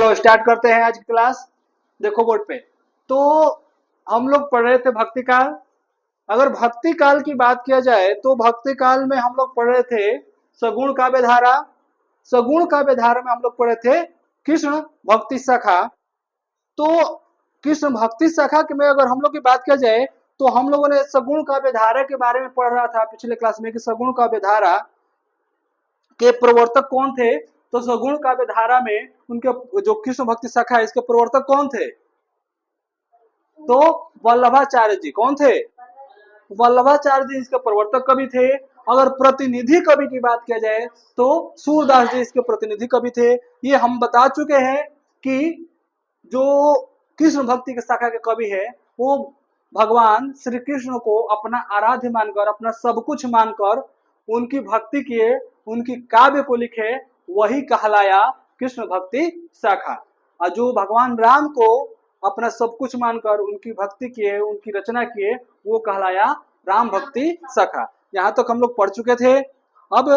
चलो स्टार्ट करते हैं आज की क्लास। देखो बोर्ड पे, तो हम लोग पढ़ रहे थे भक्ति काल। अगर भक्ति काल की बात किया जाए तो भक्ति काल में हम लोग पढ़ रहे थे सगुण काव्य धारा। सगुण काव्य धारा में हम लोग पढ़े थे कृष्ण भक्ति शाखा। तो कृष्ण भक्ति शाखा के में अगर हम लोग की बात किया जाए तो हम लोगों ने सगुण काव्य धारा के बारे में पढ़ रहा था पिछले क्लास में कि सगुण काव्य धारा के प्रवर्तक कौन थे। तो सगुण काव्य धारा में उनके जो कृष्ण भक्ति शाखा है इसके प्रवर्तक कौन थे, तो वल्लभाचार्य जी। कौन थे? वल्लभाचार्य जी इसके प्रवर्तक कवि थे। अगर प्रतिनिधि कवि की बात किया जाए तो सूरदास जी इसके प्रतिनिधि कवि थे। ये हम बता चुके हैं कि जो कृष्ण भक्ति के शाखा के कवि है वो भगवान श्री कृष्ण को अपना आराध्य मानकर, अपना सब कुछ मानकर उनकी भक्ति किए, उनकी काव्य को लिखे, वही कहलाया कृष्ण भक्ति शाखा। और जो भगवान राम को अपना सब कुछ मानकर उनकी भक्ति किए, उनकी रचना किए, वो कहलाया राम भक्ति शाखा। यहाँ तक हम लोग पढ़ चुके थे। अब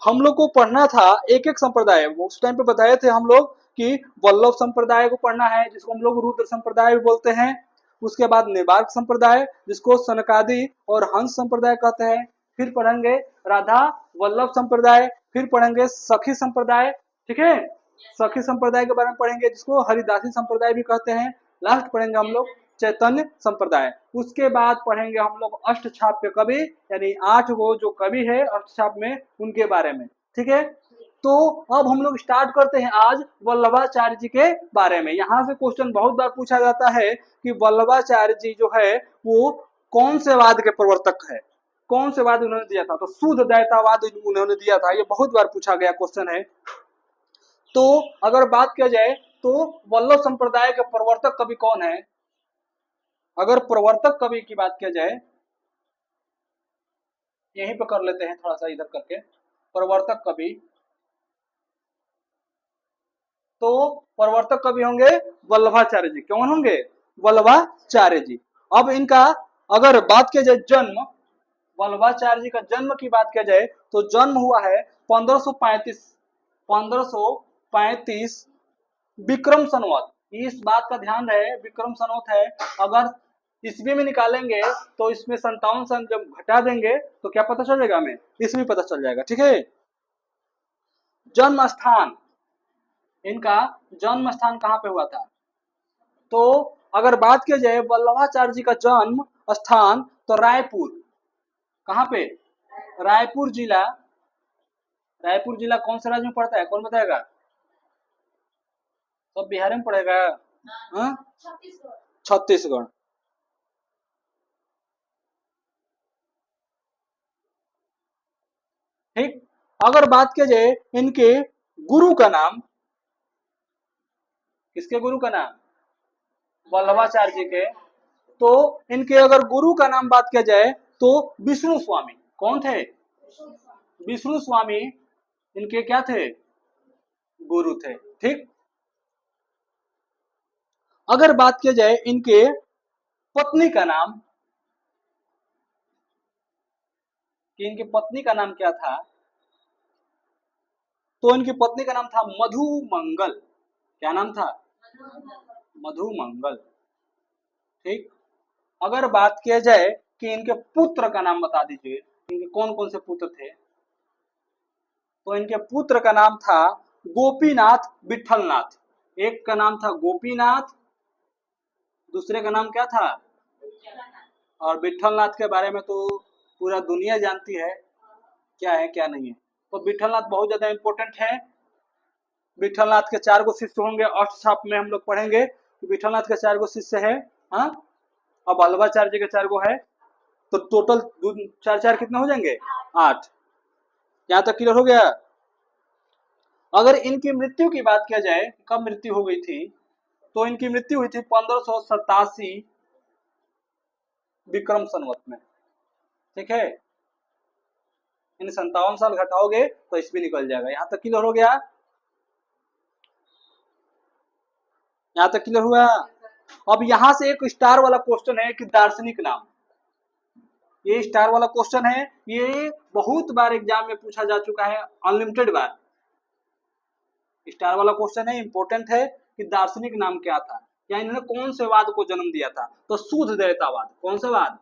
हम लोग को पढ़ना था एक एक संप्रदाय। उस टाइम पे बताए थे हम लोग कि वल्लभ संप्रदाय को पढ़ना है, जिसको हम लोग रुद्र संप्रदाय भी बोलते हैं। उसके बाद निबार्क संप्रदाय, जिसको सनकादि और हंस संप्रदाय कहते हैं। फिर पढ़ेंगे राधा वल्लभ संप्रदाय, फिर पढ़ेंगे सखी संप्रदाय। ठीक है, सखी संप्रदाय के बारे में पढ़ेंगे, जिसको हरिदासी संप्रदाय भी कहते हैं। लास्ट पढ़ेंगे हम लोग चैतन्य संप्रदाय। उसके बाद पढ़ेंगे हम लोग अष्टछाप के कवि, यानी 8 गो जो कवि है अष्टछाप में, उनके बारे में। ठीक है, तो अब हम लोग स्टार्ट करते हैं आज वल्लभाचार्य जी के बारे में। यहाँ से क्वेश्चन बहुत बार पूछा जाता है कि वल्लभाचार्य जी जो है वो कौन से वाद के प्रवर्तक है, कौन से वाद उन्होंने दिया था। तो शुद्ध द्वैतवाद उन्होंने दिया था। ये बहुत बार पूछा गया क्वेश्चन है। तो अगर बात किया जाए तो वल्लभ संप्रदाय के प्रवर्तक कवि कौन है। अगर प्रवर्तक कवि की बात किया जाए, यहीं पे कर लेते हैं थोड़ा सा इधर करके, प्रवर्तक कवि। तो प्रवर्तक कवि होंगे वल्लभाचार्य जी। कौन होंगे? वल्लभाचार्य जी। अब इनका अगर बात किया जाए जन्म, वल्लभाचार्य जी का जन्म की बात किया जाए तो जन्म हुआ है 1535 विक्रम संवत। इस बात का ध्यान रहे, विक्रम संवत है। अगर ईस्वी में निकालेंगे तो इसमें 57 सन जब घटा देंगे तो क्या पता चल जाएगा हमें? ईस्वी पता चल जाएगा। ठीक है, जन्म स्थान, इनका जन्म स्थान कहाँ पे हुआ था? तो अगर बात किया जाए वल्लभाचार्य जी का जन्म स्थान तो रायपुर। कहाँ पे? रायपुर जिला। रायपुर जिला कौन से राज्य में पड़ता है, कौन बताएगा? सब बिहार में पड़ेगा। हाँ, छत्तीसगढ़। ठीक, अगर बात किया जाए इनके गुरु का नाम, किसके गुरु का नाम? वल्लभाचार्य जी के। तो इनके अगर गुरु का नाम बात किया जाए तो विष्णु स्वामी। कौन थे? विष्णु स्वामी इनके क्या थे? गुरु थे। ठीक, अगर बात किया जाए इनके पत्नी का नाम, कि इनकी पत्नी का नाम क्या था, तो इनकी पत्नी का नाम था मधुमंगल। क्या नाम था? मधुमंगल। ठीक, अगर बात किया जाए कि इनके पुत्र का नाम बता दीजिए, इनके कौन कौन से पुत्र थे। तो इनके पुत्र का नाम था गोपीनाथ विठलनाथ। एक का नाम था गोपीनाथ, दूसरे का नाम क्या था? और विठलनाथ के बारे में तो पूरा दुनिया जानती है क्या है क्या नहीं है। तो विठलनाथ बहुत ज्यादा इंपॉर्टेंट है। विठलनाथ के 4 गो शिष्य होंगे, अष्टछाप में हम लोग पढ़ेंगे कि विठलनाथ के 4 गो शिष्य है। हाँ, अब वल्लभाचार्य जी के 4 गो है, तो टोटल 4 कितने हो जाएंगे? 8। यहाँ तक क्लियर हो गया। अगर इनकी मृत्यु की बात किया जाए, कब मृत्यु हो गई थी, तो इनकी मृत्यु हुई थी 1587 विक्रम संवत में। ठीक है, इन 57 साल घटाओगे तो ईस्वी निकल जाएगा। यहाँ तक क्लियर हो गया? यहाँ तक क्लियर हुआ? अब यहाँ से एक स्टार वाला क्वेश्चन है कि दार्शनिक नाम। ये स्टार वाला क्वेश्चन है, ये बहुत बार एग्जाम में पूछा जा चुका है, अनलिमिटेड बार। स्टार वाला क्वेश्चन है, इंपॉर्टेंट है कि दार्शनिक नाम क्या था, या इन्होंने कौन से वाद को जन्म दिया था? तो शुद्धदैवतावाद। कौन सा वाद?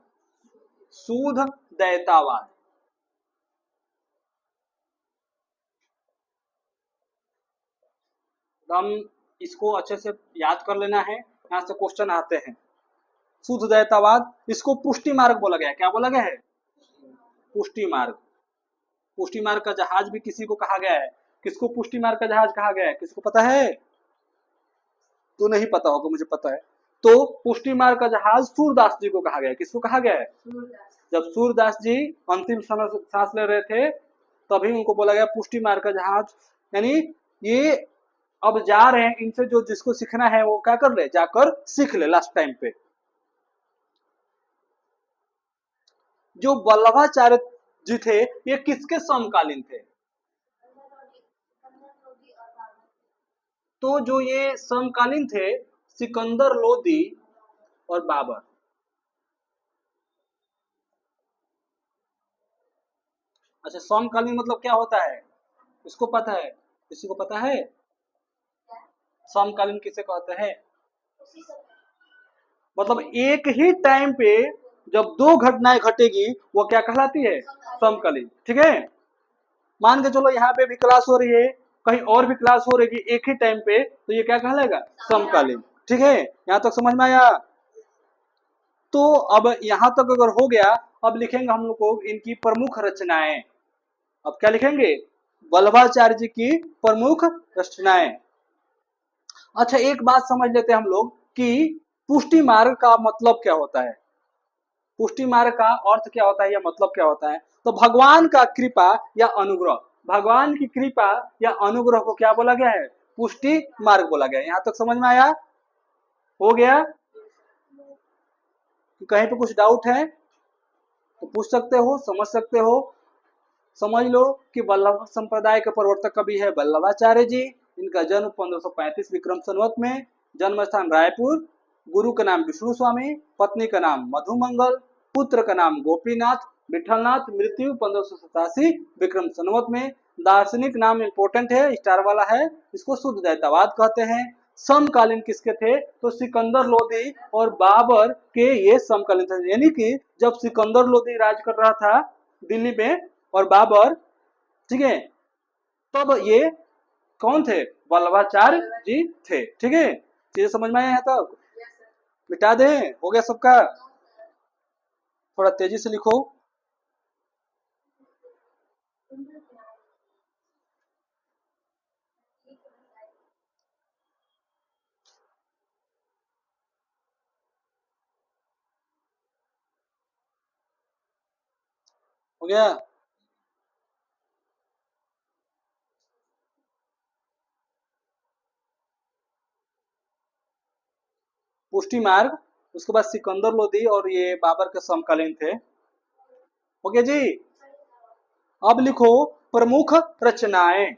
शुद्धदैवतावाद। हम इसको अच्छे से याद कर लेना है, यहाँ से क्वेश्चन आते हैं। शुद्धदैवतावाद, इसको पुष्टि मार्ग बोला गया है। क्या बोला गया है? पुष्टि मार्ग। पुष्टि मार्ग का जहाज भी किसी को कहा गया है। किसको पुष्टि मार्ग का जहाज कहा गया है? किसको पता है? तो नहीं पता होगा, मुझे पता है। तो पुष्टि मार्ग का जहाज सूरदास जी को कहा गया है। किसको कहा गया है? जब सूरदास जी अंतिम सांस ले रहे थे तभी उनको बोला गया पुष्टि मार्ग का जहाज। यानी ये अब जा रहे हैं, इनसे जो जिसको सीखना है वो क्या कर ले, जाकर सीख ले लास्ट टाइम पे। जो वल्लभाचार्य जी थे ये किसके समकालीन थे? तो जो ये समकालीन थे, सिकंदर लोदी और बाबर। अच्छा, समकालीन मतलब क्या होता है? इसको पता है? किसी को पता है समकालीन किसे कहते हैं? मतलब एक ही टाइम पे जब दो घटनाएं घटेगी वो क्या कहलाती है? समकालीन। ठीक है, मान के चलो यहाँ पे भी क्लास हो रही है, कहीं और भी क्लास हो रही है एक ही टाइम पे, तो ये क्या कहलाएगा? समकालीन। ठीक है, यहाँ तक समझ में आया? तो अब यहाँ तक अगर हो गया, अब लिखेंगे हम लोग को इनकी प्रमुख रचनाएं। अब क्या लिखेंगे? वल्लभाचार्य जी की प्रमुख रचनाएं। अच्छा, एक बात समझ लेते हैं हम लोग कि पुष्टि मार्ग का मतलब क्या होता है। पुष्टि मार्ग का अर्थ क्या होता है या मतलब क्या होता है? तो भगवान का कृपा या अनुग्रह, भगवान की कृपा या अनुग्रह को क्या बोला गया है? पुष्टि मार्ग बोला गया है। यहाँ तक समझ में आया? हो गया? कि कहीं पे कुछ डाउट है तो पूछ सकते हो, समझ सकते हो। समझ लो कि वल्लभ संप्रदाय के प्रवर्तक कवि है वल्लभाचार्य जी। इनका जन्म 1535 विक्रम संवत में, जन्म स्थान रायपुर, गुरु का नाम विष्णु स्वामी, पत्नी का नाम मधुमंगल, पुत्र का नाम गोपीनाथ विठलनाथ, मृत्यु 1587 विक्रम संवत में। दार्शनिक नाम इंपोर्टेंट है, स्टार वाला है, इसको शुद्धदैवतावाद कहते हैं। समकालीन किसके थे? तो सिकंदर लोदी और बाबर के ये समकालीन थे। यानी कि जब सिकंदर लोदी राज कर रहा था दिल्ली में और बाबर, ठीक है, तब ये कौन थे? वल्लभाचार्य जी थे। ठीक है, चीजें समझ में आए यहाँ तक? मिटा दे, हो गया सबका? थोड़ा तेजी से लिखो। हो गया? पुष्टि मार्ग, उसके बाद सिकंदर लोदी और ये बाबर के समकालीन थे। हो गया जी? अब लिखो प्रमुख रचनाएं।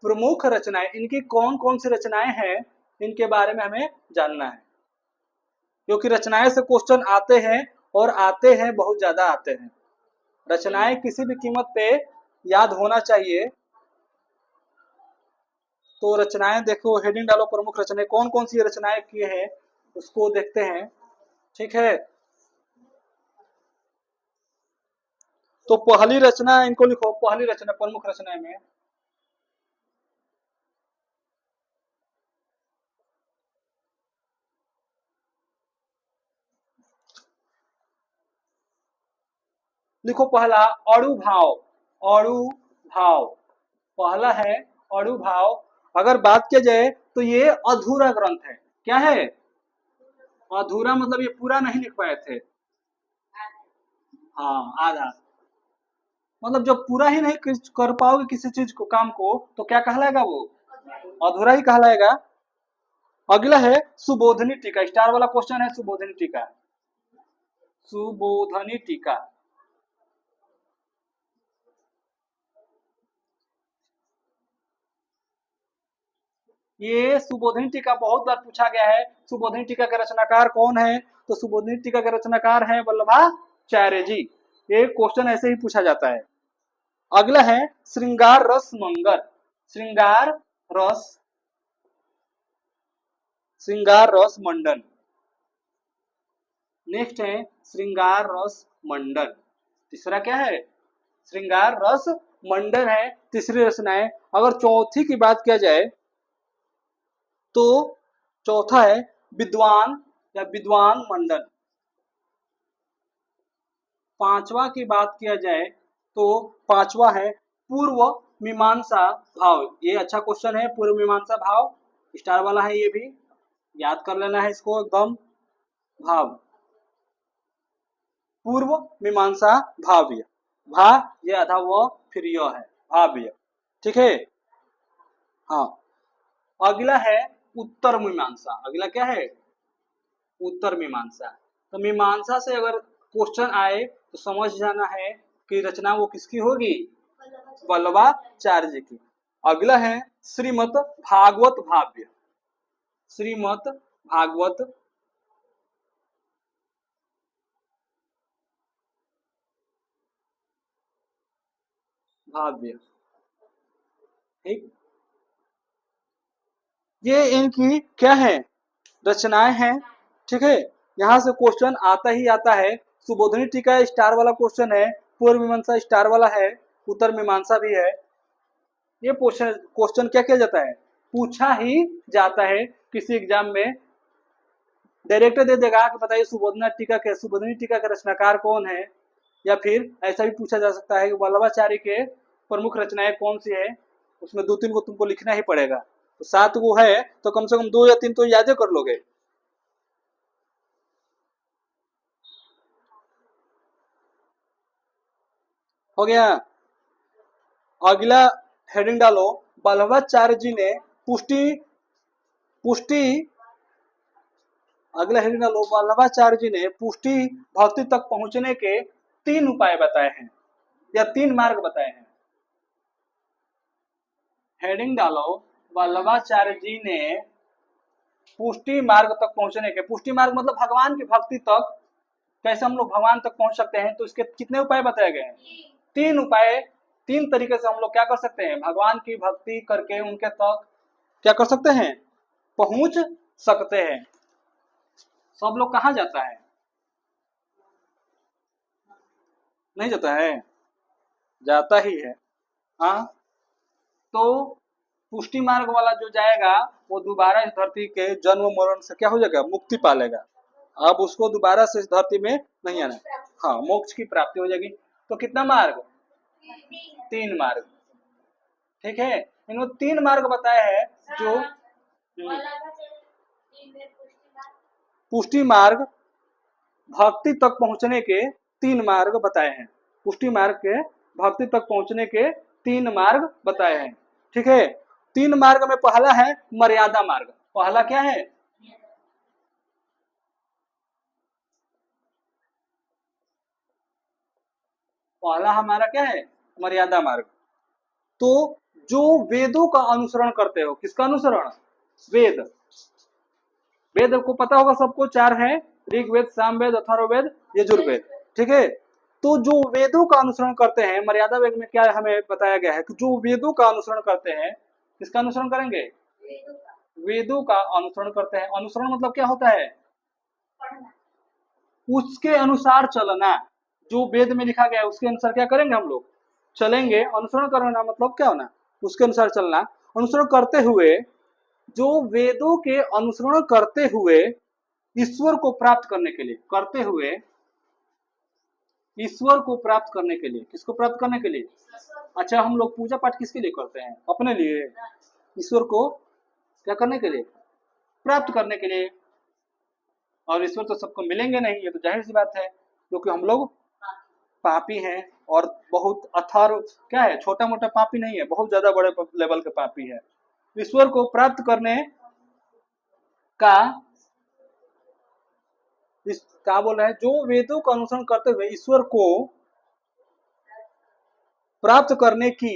प्रमुख रचनाएं, इनकी कौन कौन सी रचनाएं हैं इनके बारे में हमें जानना है, क्योंकि रचनाएं से क्वेश्चन आते हैं और आते हैं, बहुत ज्यादा आते हैं। रचनाएं किसी भी कीमत पे याद होना चाहिए। तो रचनाएं देखो, हेडिंग डालो प्रमुख रचनाएं, कौन कौन सी रचनाएं किए हैं उसको देखते हैं। ठीक है, तो पहली रचना इनको लिखो, पहली रचना प्रमुख रचना में लिखो पहला अणु भाव। अणु भाव पहला है, अणु भाव। अगर बात किया जाए तो ये अधूरा ग्रंथ है। क्या है? अधूरा मतलब ये पूरा नहीं लिख पाए थे। हाँ, आधा। मतलब जब पूरा ही नहीं कर पाओगे किसी चीज को, काम को, तो क्या कहलाएगा वो? अधूरा ही कहलाएगा। अगला है सुबोधनी टीका। स्टार वाला क्वेश्चन है सुबोधनी टीका। सुबोधनी टीका, ये सुबोधनी टीका बहुत बार पूछा गया है। सुबोधनी टीका के रचनाकार कौन है? तो सुबोधनी टीका के रचनाकार है वल्लभाचार्य जी। ये क्वेश्चन ऐसे ही पूछा जाता है। अगला है श्रृंगार रस मंगर। श्रृंगार रस श्रृंगार रस मंडन। नेक्स्ट है श्रृंगार रस मंडन। तीसरा क्या है? श्रृंगार रस मंडन है तीसरी रचना है। अगर चौथी की बात किया जाए तो चौथा है विद्वान या विद्वान मंडन। पांचवा की बात किया जाए तो पांचवा है पूर्व मीमांसा भाव। ये अच्छा क्वेश्चन है, पूर्व मीमांसा भाव स्टार वाला है, ये भी याद कर लेना है इसको एकदम। भाव, पूर्व मीमांसा भाव्य, भा ये आधा वो फिर यह है भाव्य, ठीक है। हाँ, अगला है उत्तर मीमांसा। अगला क्या है? उत्तर मीमांसा। तो मीमांसा से अगर क्वेश्चन आए तो समझ जाना है कि रचना वो किसकी होगी? वल्लभाचार्य की। अगला है श्रीमत भागवत भाव्य। श्रीमत भागवत भाव्य, ठीक। ये इनकी क्या है? रचनाएं हैं, ठीक है। यहाँ से क्वेश्चन आता ही आता है। सुबोधनी टीका स्टार वाला क्वेश्चन है, पूर्व मीमांसा स्टार वाला है, उत्तर मीमांसा भी है। ये क्वेश्चन क्या किया जाता है? पूछा ही जाता है किसी एग्जाम में। डायरेक्टर दे देगा कि बताइए सुबोधनी टीका के रचनाकार कौन है, या फिर ऐसा भी पूछा जा सकता है कि वल्लभाचार्य के प्रमुख रचनाएं कौन सी है। उसमें 2-3 को तुमको लिखना ही पड़ेगा। तो 7 वो है तो कम से कम 2 या 3 तो याद कर लोगे। हो गया। अगला हेडिंग डालो, वल्लभाचार्य जी ने पुष्टि पुष्टि अगला हेडिंग डालो, वल्लभाचार्य जी ने पुष्टि भक्ति तक पहुंचने के 3 उपाय बताए हैं या 3 मार्ग बताए हैं। हेडिंग डालो, वल्लभाचार्य जी ने पुष्टि मार्ग तक पहुंचने के, पुष्टि मार्ग मतलब भगवान की भक्ति तक, कैसे हम लोग भगवान तक पहुंच सकते हैं, तो इसके कितने उपाय बताए गए हैं? 3 उपाय। 3 तरीके से हम लोग क्या कर सकते हैं? भगवान की भक्ति करके उनके तक क्या कर सकते हैं? पहुंच सकते हैं। सब लोग कहाँ जाता है? नहीं जाता है? जाता ही है। हाँ, तो पुष्टि मार्ग वाला जो जाएगा वो दोबारा इस धरती के जन्म मरण से क्या हो जाएगा? मुक्ति पा लेगा। अब उसको दोबारा से इस धरती में नहीं आना। हाँ, मोक्ष की प्राप्ति हो जाएगी। तो कितना मार्ग? 3 मार्ग, ठीक है। इन्होंने 3 मार्ग बताए हैं जो पुष्टि मार्ग भक्ति तक पहुंचने के 3 मार्ग बताए हैं। पुष्टि मार्ग के भक्ति तक पहुंचने के 3 मार्ग बताए हैं, ठीक है। 3 मार्ग में पहला है मर्यादा मार्ग। पहला क्या है? पहला हमारा क्या है? मर्यादा मार्ग। तो जो वेदों का अनुसरण करते हो, किसका अनुसरण? वेद। वेद को पता होगा सबको, 4 है, ऋग्वेद, सामवेद, अथर्ववेद, यजुर्वेद, ठीक है। तो जो वेदों का अनुसरण करते हैं, मर्यादा वेद में क्या हमें बताया गया है कि जो वेदों का अनुसरण करते हैं, किसका अनुसरण करेंगे? वेदों का अनुसरण करते हैं। अनुसरण मतलब क्या होता है? उसके अनुसार चलना। जो वेद में लिखा गया है उसके अनुसार क्या करेंगे हम लोग? चलेंगे। अनुसरण करना मतलब क्या होना? उसके अनुसार चलना। अनुसरण करते हुए, जो वेदों के अनुसरण करते हुए ईश्वर को प्राप्त करने के लिए, करते हुए ईश्वर को प्राप्त करने के लिए, किसको प्राप्त करने के लिए? अच्छा, हम लोग पूजा पाठ किसके लिए करते हैं? अपने लिए। ईश्वर को क्या करने के लिए? प्राप्त करने के लिए। और ईश्वर तो सबको मिलेंगे नहीं, ये तो जाहिर सी बात है, क्योंकि हम लोग पापी हैं। और बहुत अथर्व क्या है? छोटा मोटा पापी नहीं है, बहुत ज्यादा बड़े लेवल के पापी है। ईश्वर को प्राप्त करने का क्या बोल रहे हैं? जो वेदों का अनुसरण करते हुए ईश्वर को प्राप्त करने की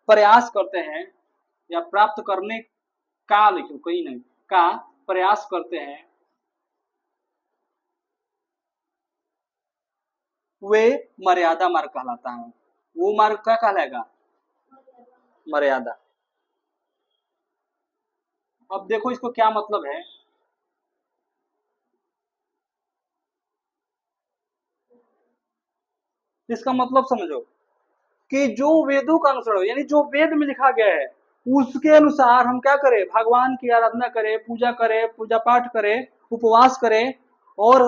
प्रयास करते हैं, या प्राप्त करने का, लिखो कहीं नहीं, का प्रयास करते हैं, वे मर्यादा मार्ग कहलाता है। वो मार्ग क्या कहलाएगा? मर्यादा। अब देखो इसको क्या मतलब है। इसका मतलब समझो कि जो वेदों का अनुसरण हो, यानी जो वेद में लिखा गया है उसके अनुसार हम क्या करें? भगवान की आराधना करें, पूजा पाठ करें, उपवास करें, और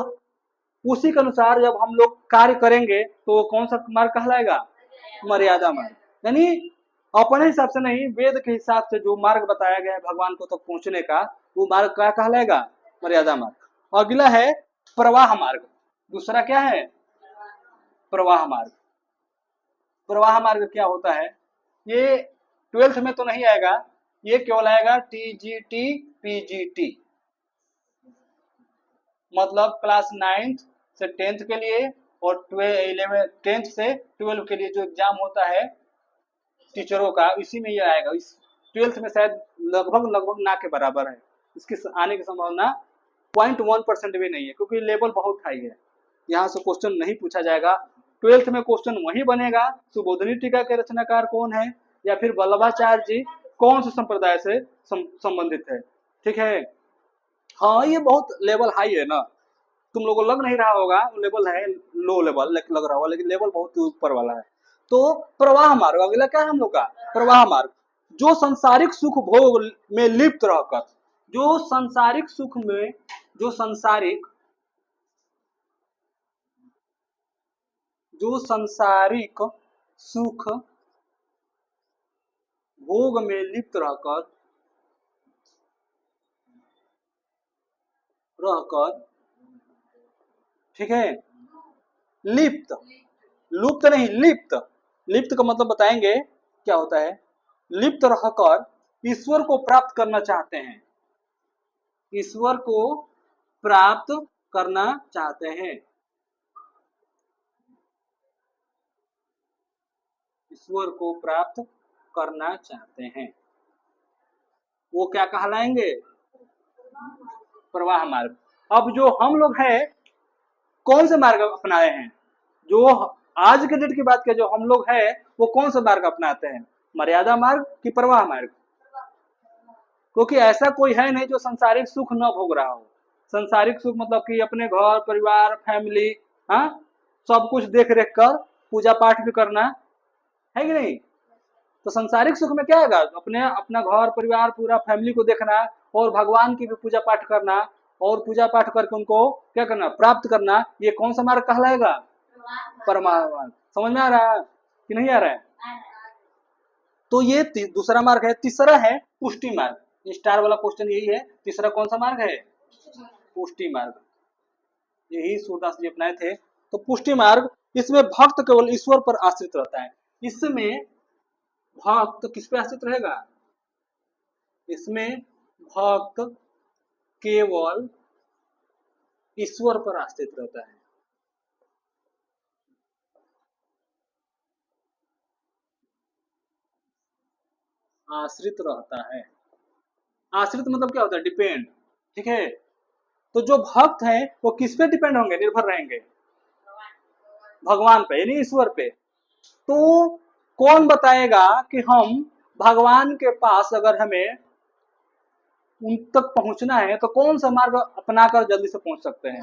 उसी के अनुसार जब हम लोग कार्य करेंगे तो वो कौन सा मार्ग कहलाएगा? मर्यादा मार्ग। यानी अपने हिसाब से नहीं, वेद के हिसाब से जो मार्ग बताया गया है भगवान को तक पहुंचने का, वो मार्ग क्या कहलाएगा? मर्यादा मार्ग। अगला है प्रवाह मार्ग। दूसरा क्या है? प्रवाह मार्ग। प्रवाह मार्ग क्या होता है? ये 12th में तो नहीं आएगा, ये केवल आएगा TGT PGT, मतलब क्लास 9th से 10th के लिए, और 10th से 12 के लिए जो एग्जाम होता है टीचरों का, इसी में ये आएगा। इस 12th में शायद लगभग ना के बराबर है, इसकी आने की संभावना 0.1% भी नहीं है, क्योंकि लेवल बहुत हाई है। यहाँ से क्वेश्चन नहीं पूछा जाएगा। 12th में क्वेश्चन वही बनेगा, सुबोधनी टीका के रचनाकार कौन है, या फिर वल्लभाचार्य जी कौन से संप्रदाय से संबंधित है। ठीक है, हाँ ये बहुत लेवल हाई है ना, तुम लोगों को लग नहीं रहा होगा लेवल है, लो लेवल लग रहा होगा, लेकिन लेवल बहुत ऊपर वाला है। तो प्रवाह मार्ग अगला क्या है हम लोग का? प्रवाह मार्ग। जो संसारिक सुख भोग में लिप्त रहकर, जो संसारिक सुख में, जो संसारिक सुख भोग में लिप्त रहकर, ठीक है, लिप्त, लुप्त नहीं, लिप्त। लिप्त का मतलब बताएंगे क्या होता है। लिप्त रहकर ईश्वर को प्राप्त करना चाहते हैं, ईश्वर को प्राप्त करना चाहते हैं, ईश्वर को प्राप्त करना चाहते हैं, वो क्या कहलाएंगे? प्रवाह मार्ग। अब जो हम लोग हैं कौन से मार्ग अपनाए हैं? जो आज के डेट की बात करें, जो हम लोग हैं वो कौन सा मार्ग अपनाते हैं? मर्यादा मार्ग कि प्रवाह मार्ग? क्योंकि ऐसा कोई है नहीं जो संसारिक सुख न भोग रहा हो। संसारिक सुख मतलब कि अपने घर परिवार फैमिली, हाँ, सब कुछ देख रेख कर पूजा पाठ भी करना है कि नहीं। तो संसारिक सुख में क्या आएगा? अपने अपना घर परिवार पूरा फैमिली को देखना, और भगवान की भी पूजा पाठ करना, और पूजा पाठ करके उनको क्या करना? प्राप्त करना। ये कौन सा मार्ग कहलाएगा? परमार्थ। समझ में आ रहा है कि नहीं आ रहा है? तो ये दूसरा मार्ग है। तीसरा है पुष्टि मार्ग। स्टार वाला क्वेश्चन यही है, तीसरा कौन सा मार्ग है? पुष्टि मार्ग। यही सूरदास जी अपनाए थे। तो पुष्टि मार्ग, इसमें भक्त केवल ईश्वर पर आश्रित रहता है। इसमें भक्त किस पे आश्रित रहेगा? इसमें भक्त केवल ईश्वर पर आश्रित रहता है। आश्रित रहता है। आश्रित मतलब क्या होता है? डिपेंड। ठीक है, तो जो भक्त हैं वो किस पे डिपेंड होंगे, निर्भर रहेंगे? भगवान पे, यानी ईश्वर पे। तो कौन बताएगा कि हम भगवान के पास अगर हमें उन तक पहुंचना है तो कौन सा मार्ग अपनाकर जल्दी से पहुंच सकते हैं?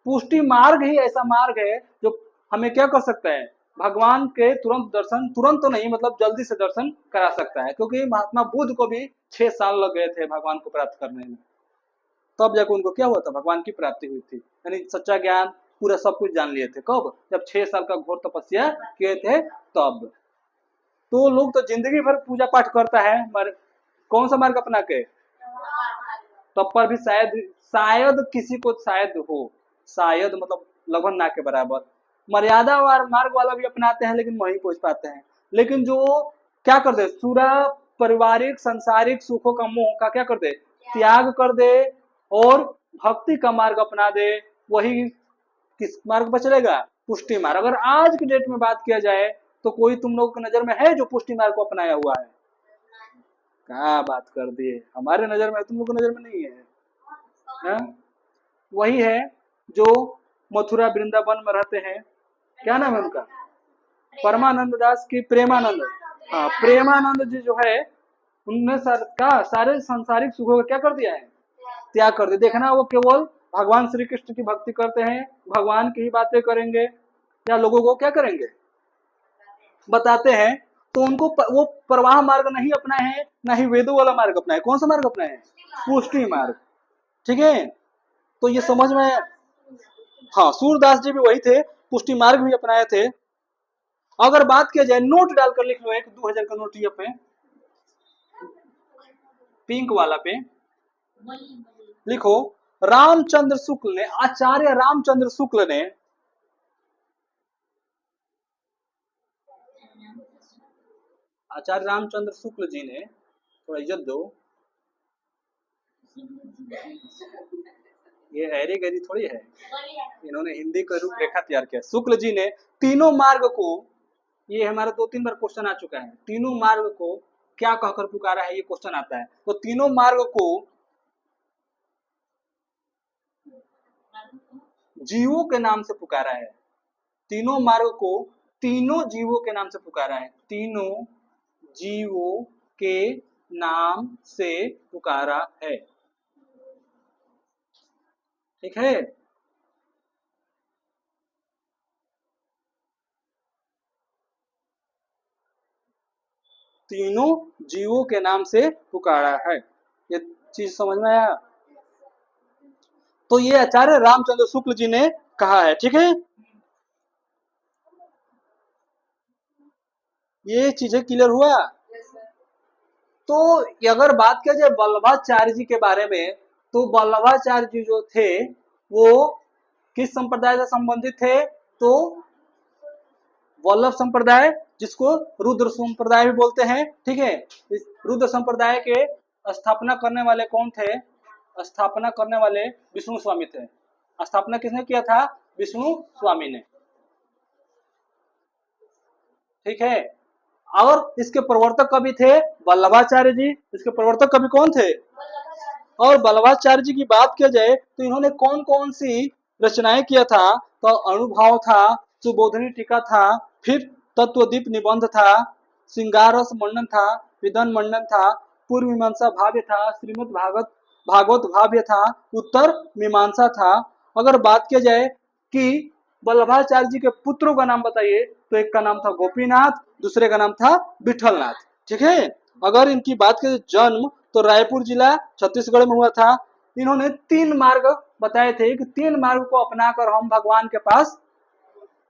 पुष्टि मार्ग ही ऐसा मार्ग है जो हमें क्या कर सकता है? भगवान के तुरंत दर्शन, तुरंत तो नहीं मतलब जल्दी से दर्शन करा सकता है। क्योंकि महात्मा बुद्ध को भी 6 साल लग गए थे भगवान को प्राप्त करने में, तब जाकर उनको क्या हुआ था? भगवान की प्राप्ति हुई थी। यानी सच्चा ज्ञान पूरा सब कुछ जान लिए थे। कब? जब 6 साल का घोर तपस्या किए थे तब। तो लोग तो जिंदगी भर पूजा पाठ करता है, मगर कौन सा मार्ग अपना के? तब पर भी शायद, शायद किसी को शायद हो, शायद मतलब लगभग ना के बराबर। मर्यादा मार्ग वाला भी अपनाते हैं लेकिन वहीं पहुंच पाते हैं। लेकिन जो क्या कर दे, पूरा पारिवारिक संसारिक सुखों का मोह का क्या कर दे? त्याग कर दे, और भक्ति का मार्ग अपना दे, वही किस मार्ग पर चलेगा? पुष्टि मार्ग। अगर आज की डेट में बात किया जाए तो कोई तुम लोगों की नजर में है जो पुष्टि मार्ग को अपनाया हुआ है? क्या बात कर दिए, हमारे नजर में, तुम लोग की नजर में नहीं है, है? वही है जो मथुरा वृंदावन में रहते हैं, क्या नाम है उनका? परमानंद दास की प्रेमानंद। हाँ, प्रेमानंद जी जो है उनने सारे सांसारिक सुखों का क्या कर दिया है? त्याग कर दिया। देखना, वो केवल भगवान श्री कृष्ण की भक्ति करते हैं, भगवान की ही बातें करेंगे, या लोगों को क्या करेंगे? बताते हैं। तो उनको वो प्रवाह मार्ग नहीं अपनाए हैं, ना ही वेदों वाला मार्ग अपनाए। कौन सा मार्ग अपनाए हैं? पुष्टि मार्ग। ठीक है, तो ये समझ में। हाँ, सूरदास जी भी वही थे, पुष्टि मार्ग भी अपनाए थे। अगर बात किया जाए, नोट डालकर लिख लो, एक 2000 का नोट ये पे, पिंक वाला पे लिखो, रामचंद्र शुक्ल ने, आचार्य रामचंद्र शुक्ल ने, आचार्य रामचंद्र शुक्ल जी ने, थोड़ा इज्जत दो, ये हैरी गैरी थोड़ी है, इन्होंने हिंदी का रूपरेखा तैयार किया। शुक्ल जी ने तीनों मार्ग को, ये हमारा 2-3 बार क्वेश्चन आ चुका है, तीनों मार्ग को क्या कहकर पुकारा है, ये क्वेश्चन आता है। तो तीनों मार्ग को जीवों के नाम से पुकारा है। तीनों मार्ग को तीनों जीवों के नाम से पुकारा है, तीनों जीवों के नाम से पुकारा है। ठीक है, तीनों जीवों के नाम से पुकारा है। ये चीज समझ में आया? तो ये आचार्य रामचंद्र शुक्ल जी ने कहा है। ठीक है, ये चीजें क्लियर हुआ? तो अगर बात किया जाए वल्लभाचार्य जी के बारे में, तो वल्लभाचार्य जी जो थे वो किस संप्रदाय से संबंधित थे? तो वल्लभ संप्रदाय, जिसको रुद्र संप्रदाय भी बोलते हैं। ठीक है, इस रुद्र संप्रदाय के स्थापना करने वाले कौन थे? स्थापना करने वाले विष्णु स्वामी थे। स्थापना किसने किया था? विष्णु स्वामी ने। ठीक है, और इसके प्रवर्तक कवि थे वल्लभाचार्य जी। इसके प्रवर्तक कवि कौन थे? और वल्लभाचार्य जी की बात किया जाए तो इन्होंने कौन कौन सी रचनाएं किया था? तो अणुभाव था, सुबोधनी टीका था, फिर तत्वदीप निबंध था, श्रृंगारस मंडन था, विदन मंडन था, पूर्व मीमांसा भाव्य था, श्रीमद भागवत भाव्य था, उत्तर मीमांसा था। अगर बात किया जाए कि वल्लभाचार्य जी के पुत्रों का नाम बताइए, तो एक का नाम था गोपीनाथ, दूसरे का नाम था विठलनाथ। ठीक है, अगर इनकी बात करें जन्म, तो रायपुर जिला छत्तीसगढ़ में हुआ था। इन्होंने 3 मार्ग बताए थे कि 3 मार्ग को अपनाकर हम भगवान के पास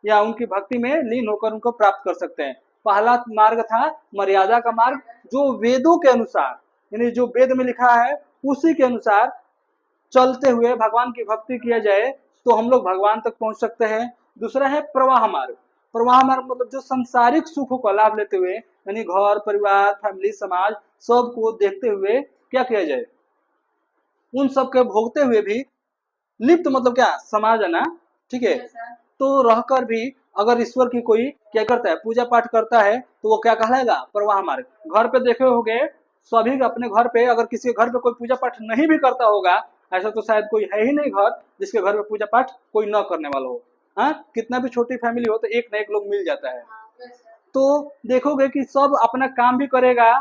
या उनकी भक्ति में लीन होकर उनको प्राप्त कर सकते हैं। पहला मार्ग था मर्यादा का मार्ग, जो वेदों के अनुसार, यानी जो वेद में लिखा है उसी के अनुसार चलते हुए भगवान की भक्ति किया जाए तो हम लोग भगवान तक पहुंच सकते हैं। दूसरा है प्रवाह मार्ग। प्रवाह मार्ग मतलब जो संसारिक सुखों का लाभ लेते हुए, यानी घर परिवार फैमिली समाज सबको देखते हुए क्या किया जाए, उन सब के भोगते हुए भी लिप्त, मतलब क्या, समाज है ना। ठीक है, तो रहकर भी अगर ईश्वर की कोई क्या करता है, पूजा पाठ करता है, तो वो क्या कहलाएगा? प्रवाह मार्ग। घर पे देखे होंगे सभी अपने घर पे, अगर किसी के घर पे कोई पूजा पाठ नहीं भी करता होगा, ऐसा तो शायद कोई है ही नहीं घर जिसके घर पे पूजा पाठ कोई न करने वाला हो। हाँ, कितना भी छोटी फैमिली हो तो एक ना एक लोग मिल जाता है। तो देखोगे कि सब अपना काम भी करेगा,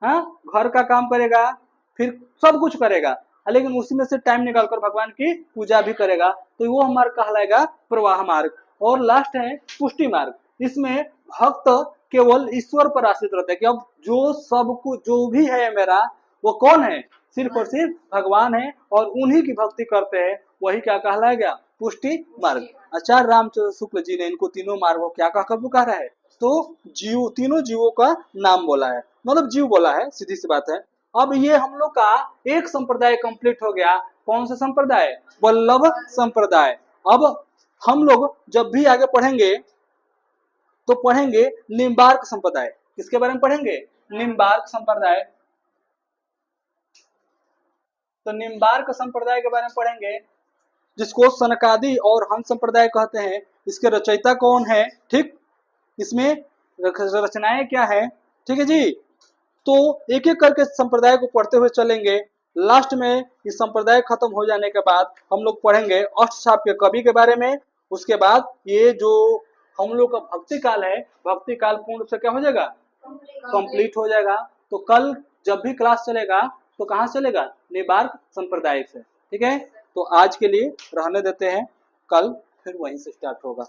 हाँ, घर का काम करेगा, फिर सब कुछ करेगा, लेकिन उसी में से टाइम निकालकर भगवान की पूजा भी करेगा, तो वो हमारा कहलाएगा प्रवाह मार्ग। और लास्ट है पुष्टि मार्ग। इसमें भक्त केवल ईश्वर पर आश्रित रहता है कि अब जो सब कुछ जो भी है मेरा, वो कौन है? सिर्फ और सिर्फ भगवान है, और उन्हीं की भक्ति करते हैं, वही क्या कहलाएगा? पुष्टि मार्ग। आचार्य रामचंद्र शुक्ल जी ने इनको तीनों मार्गों क्या कहकर पुकारा है? तो जीव, तीनों जीवों का नाम बोला है, मतलब जीव बोला है, सीधी सी बात है। अब ये हम लोग का एक संप्रदाय कंप्लीट हो गया। कौन सा संप्रदाय? वल्लभ संप्रदाय। अब हम लोग जब भी आगे पढ़ेंगे तो पढ़ेंगे निम्बार्क संप्रदाय। किसके बारे में पढ़ेंगे? निम्बार्क संप्रदाय। तो निम्बार्क संप्रदाय के बारे में पढ़ेंगे, जिसको सनकादि और हंस संप्रदाय कहते हैं। इसके रचयिता कौन है? ठीक, इसमें रचनाएं क्या है? ठीक है जी, तो एक एक करके संप्रदाय को पढ़ते हुए चलेंगे। लास्ट में इस संप्रदाय खत्म हो जाने के बाद हम लोग पढ़ेंगे अष्टसाप के कवि के बारे में। उसके बाद ये जो हम लोग का भक्ति काल है, भक्ति काल पूर्ण से क्या हो जाएगा, कंप्लीट हो जाएगा। तो कल जब भी क्लास चलेगा तो कहाँ से चलेगा, निबार्क संप्रदाय से। ठीक है, तो आज के लिए रहने देते हैं, कल फिर वहीं से स्टार्ट होगा।